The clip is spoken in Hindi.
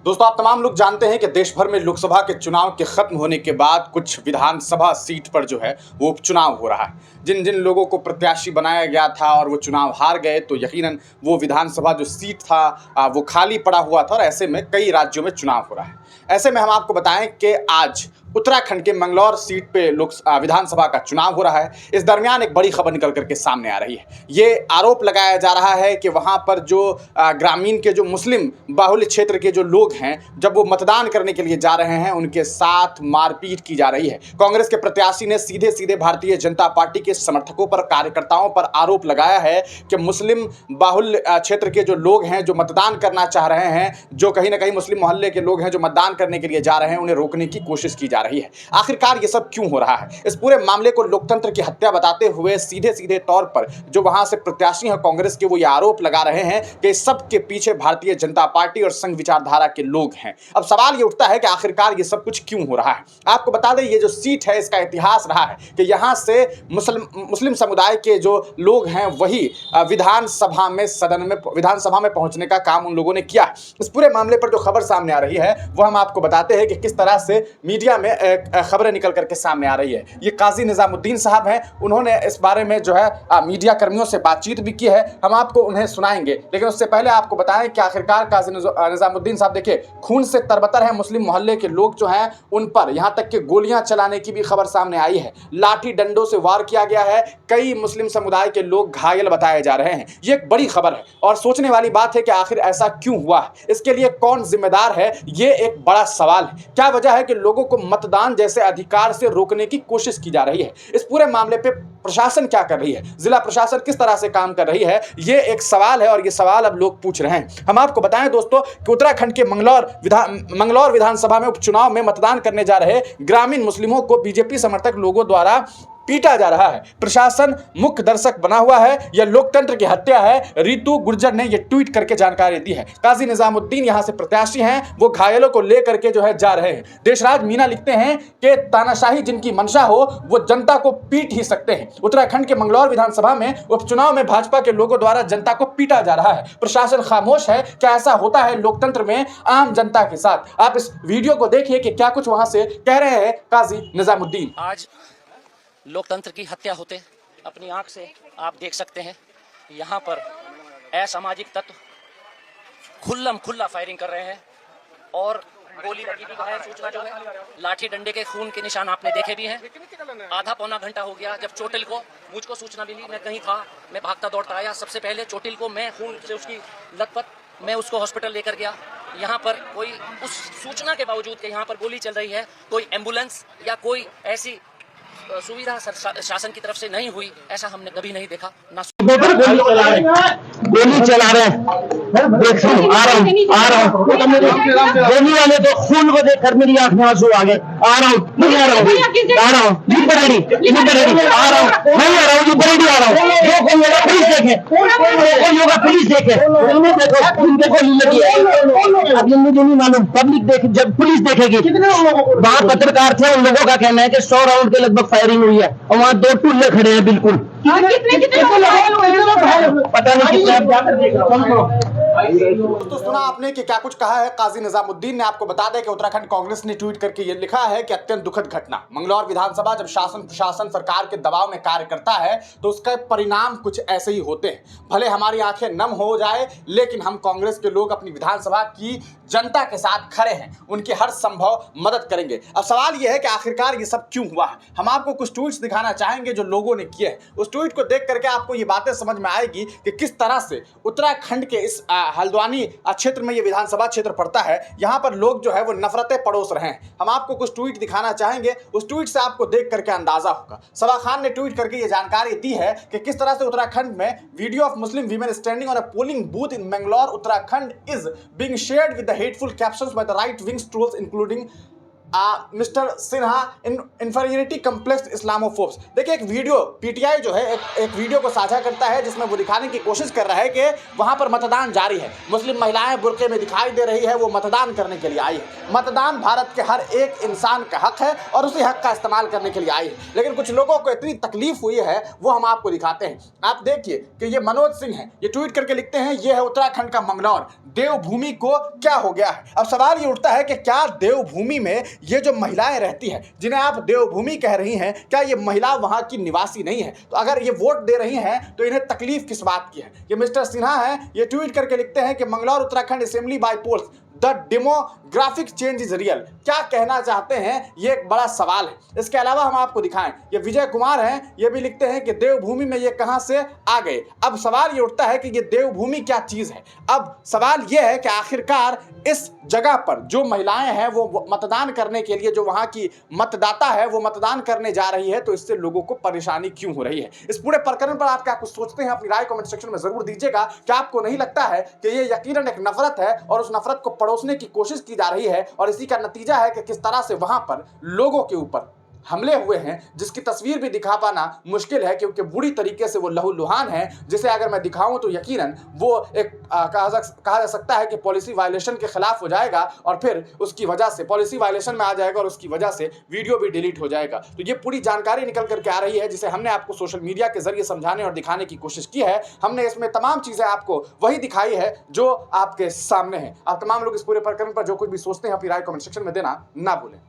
दोस्तों, आप तमाम लोग जानते हैं कि देश भर में लोकसभा के चुनाव के खत्म होने के बाद कुछ विधानसभा सीट पर जो है वो उपचुनाव हो रहा है। जिन जिन लोगों को प्रत्याशी बनाया गया था और वो चुनाव हार गए, तो यकीनन वो विधानसभा जो सीट था वो खाली पड़ा हुआ था और ऐसे में कई राज्यों में चुनाव हो रहा है। ऐसे में हम आपको बताएं कि आज उत्तराखंड के मंगलौर सीट पे विधानसभा का चुनाव हो रहा है। इस दरमियान एक बड़ी खबर निकल करके सामने आ रही है। ये आरोप लगाया जा रहा है कि वहां पर जो ग्रामीण के जो मुस्लिम बाहुल्य क्षेत्र के जो लोग हैं, जब वो मतदान करने के लिए जा रहे हैं, उनके साथ मारपीट की जा रही है। कांग्रेस के प्रत्याशी ने सीधे सीधे भारतीय जनता पार्टी के समर्थकों पर, कार्यकर्ताओं पर आरोप लगाया है कि मुस्लिम बाहुल्य क्षेत्र के जो लोग हैं, जो मतदान करना चाह रहे हैं, जो कहीं ना कहीं मुस्लिम मोहल्ले के लोग हैं जो मतदान करने के लिए जा रहे हैं, उन्हें रोकने की कोशिश की जा रही है। आखिरकार ये सब क्यों हो रहा है? इस पूरे मामले को लोकतंत्र की हत्या बताते हुए सीधे सीधे तौर पर जो वहां से प्रत्याशी हैं कांग्रेस के, वो ये आरोप लगा रहे हैं कि सब के पीछे भारतीय जनता पार्टी और संघ विचारधारा के लोग हैं। अब सवाल ये उठता है कि आखिरकार ये सब कुछ क्यों हो रहा है। आपको बता दें, ये जो सीट है इसका इतिहास रहा है कि यहां से मुस्लिम समुदाय के जो लोग हैं वही विधानसभा में पहुंचने का काम उन लोगों ने किया। इस पूरे मामले पर जो खबर सामने आ रही है वो हम आपको बताते हैं कि किस तरह से मीडिया में खबरें निकल करके सामने आ रही है। ये काजी निजामुद्दीन साहब हैं, उन्होंने इस बारे में जो है मीडिया कर्मियों से बातचीत भी की है। हम आपको उन्हें सुनाएंगे, लेकिन उससे पहले आपको बताएं कि आखिरकार काजी निजामुद्दीन साहब देखिए खून से तरबतर है। मुस्लिम मोहल्ले के लोग जो हैं उन पर यहां तक कि गोलियां चलाने की भी खबर सामने आई है। लाठी डंडों से वार किया गया है। कई मुस्लिम समुदाय के लोग घायल बताए जा रहे हैं। ये एक बड़ी खबर है और सोचने वाली बात है कि आखिर ऐसा क्यों हुआ है, इसके लिए कौन जिम्मेदार है, ये एक बड़ा सवाल है। क्या वजह है कि लोगों को मतदान जैसे अधिकार से रोकने की कोशिश की जा रही है? इस पूरे मामले पे प्रशासन क्या कर रही है, जिला प्रशासन किस तरह से काम कर रही है, ये एक सवाल है और ये सवाल अब लोग पूछ रहे हैं। हम आपको बताएं दोस्तों कि उत्तराखंड के मंगलौर विधानसभा में उपचुनाव में मतदान करने जा रहे ग्रामीण मुस्लिमों को बीजेपी समर्थक लोगों द्वारा पीटा जा रहा है। प्रशासन मुख्य दर्शक बना हुआ है। यह लोकतंत्र की हत्या है। रितु गुर्जर ने यह ट्वीट करके जानकारी दी है। काजी निजामुद्दीन यहां से प्रत्याशी हैं, वो घायलों को लेकर के जो है जा रहे हैं। देशराज मीना लिखते हैं कि तानाशाही जिनकी मंशा हो वो जनता को पीट ही सकते हैं। उत्तराखंड के मंगलौर विधानसभा में उपचुनाव में भाजपा के लोगों द्वारा जनता को पीटा जा रहा है। प्रशासन खामोश है। क्या ऐसा होता है लोकतंत्र में आम जनता के साथ? आप इस वीडियो को देखिए कि क्या कुछ वहां से कह रहे हैं काजी निजामुद्दीन। आज लोकतंत्र की हत्या होते अपनी आंख से आप देख सकते हैं। यहाँ पर असामाजिक तत्व खुल्ला फायरिंग कर रहे हैं और गोली लगी भी है। सूचना जो है, लाठी डंडे के खून के निशान आपने देखे भी हैं। आधा पौना घंटा हो गया जब चोटिल को मुझको सूचना मिली, मैं कहीं था, मैं भागता दौड़ता आया। सबसे पहले चोटिल को मैं खून से उसकी लथपथ मैं उसको हॉस्पिटल लेकर गया। यहाँ पर कोई उस सूचना के बावजूद कि यहाँ पर गोली चल रही है, कोई एम्बुलेंस या कोई ऐसी सुविधा शासन की तरफ से नहीं हुई, ऐसा हमने कभी नहीं देखा। ना गोली चला रहे हैं। देख आ रहा हूँ गोली वाले तो खून को देखकर मेरी आंख में आंसू आ गए। आ रहा हूँ नहीं आ रहा हूँ आ रहा हूँ नहीं आ रहा हूँ जो कोई होगा पुलिस देखे उनके गोली लगी है। अब मुझे नहीं मालूम, पब्लिक देखे, जब पुलिस देखेगी। वहाँ पत्रकार थे, उन लोगों का कहना है कि 100 राउंड के लगभग फायरिंग हुई है और वहाँ 2 टूल्ले खड़े हैं। बिल्कुल पता नहीं कितना। तो सुना आपने कि क्या कुछ कहा है काजी निजामुद्दीन ने। आपको बता दें कि उत्तराखंड कांग्रेस ने ट्वीट करके ये लिखा है कि अत्यंत दुखद घटना। मंगलौर विधानसभा जब शासन प्रशासन सरकार के दबाव में कार्य करता है तो उसका परिणाम कुछ ऐसे ही होते हैं। भले हमारी आंखें नम हो जाए, लेकिन हम कांग्रेस के लोग अपनी विधानसभा की जनता के साथ खड़े हैं, उनकी हर संभव मदद करेंगे। अब सवाल यह है कि आखिरकार ये सब क्यों हुआ है। हम आपको कुछ ट्वीट्स दिखाना चाहेंगे जो लोगों ने किए हैं। उस ट्वीट को देख करके आपको ये बातें समझ में आएगी कि किस तरह से उत्तराखंड के इस हल्द्वानी क्षेत्र में ये विधानसभा क्षेत्र पड़ता है, यहाँ पर लोग जो है वो नफरतें पड़ोस रहे हैं। हम आपको कुछ ट्वीट दिखाना चाहेंगे, उस ट्वीट से आपको देख करके अंदाजा होगा। सबा खान ने ट्वीट करके ये जानकारी दी है कि किस तरह से उत्तराखंड में video of Muslim women standing on a polling booth in Manglaur Uttarakhand is being shared with the hateful captions by the right wing trolls including mister Sinha inferiority complex Islamophobes. देखिए एक वीडियो पीटीआई जो है एक वीडियो को साझा करता है जिसमें वो दिखाने की कोशिश कर रहा है कि वहां पर मतदान जारी है, मुस्लिम महिलाएं बुर्के में दिखाई दे रही है, वो मतदान करने के लिए आई है। मतदान भारत के हर एक इंसान का हक है और उसी हक का इस्तेमाल करने के लिए आई है, लेकिन कुछ लोगों को इतनी तकलीफ हुई है वो हम आपको दिखाते हैं। आप देखिए कि ये मनोज सिंह है, ये ट्वीट करके लिखते हैं ये है उत्तराखंड का मंगलौर, देवभूमि को क्या हो गया है। अब सवाल ये उठता है कि क्या देवभूमि में ये जो महिलाएं रहती हैं जिन्हें आप देवभूमि कह रही हैं, क्या ये महिला वहां की निवासी नहीं है? तो अगर ये वोट दे रही हैं तो इन्हें तकलीफ किस बात की है? ये मिस्टर सिन्हा है, ये ट्वीट करके लिखते हैं कि Manglaur Uttarakhand assembly by polls the demographic change is real. क्या कहना चाहते हैं ये एक बड़ा सवाल है। इसके अलावा हम आपको दिखाएं, ये विजय कुमार हैं, ये भी लिखते हैं कि देवभूमि में ये कहां से आ गए। अब सवाल ये उठता है कि ये देवभूमि क्या चीज है। अब सवाल ये है कि आखिरकार इस जगह पर जो महिलाएं हैं वो मतदान करने के लिए, जो वहां की मतदाता है वो मतदान करने जा रही है, तो इससे लोगों को परेशानी क्यों हो रही है? इस पूरे प्रकरण पर आप क्या कुछ सोचते हैं? अपनी राय कमेंट सेक्शन में जरूर दीजिएगा। क्या आपको नहीं लगता है कि ये यकीनन एक नफरत है और उस नफरत को पड़ोसने की कोशिश की जा रही है और इसी का नतीजा है कि किस तरह से वहां पर लोगों के ऊपर हमले हुए हैं, जिसकी तस्वीर भी दिखा पाना मुश्किल है क्योंकि बुरी तरीके से वो लहूलुहान है, जिसे अगर मैं दिखाऊं तो यकीनन वो एक कहा जा सकता है कि पॉलिसी वायलेशन के खिलाफ हो जाएगा और फिर उसकी वजह से पॉलिसी वायलेशन में आ जाएगा और उसकी वजह से वीडियो भी डिलीट हो जाएगा। तो ये पूरी जानकारी निकल करके आ रही है जिसे हमने आपको सोशल मीडिया के जरिए समझाने और दिखाने की कोशिश की है। हमने इसमें तमाम चीजें आपको वही दिखाई है जो आपके सामने है। आप तमाम लोग इस पूरे प्रकरण पर जो कुछ भी सोचते हैं अपनी राय कमेंट सेक्शन में देना ना भूलें।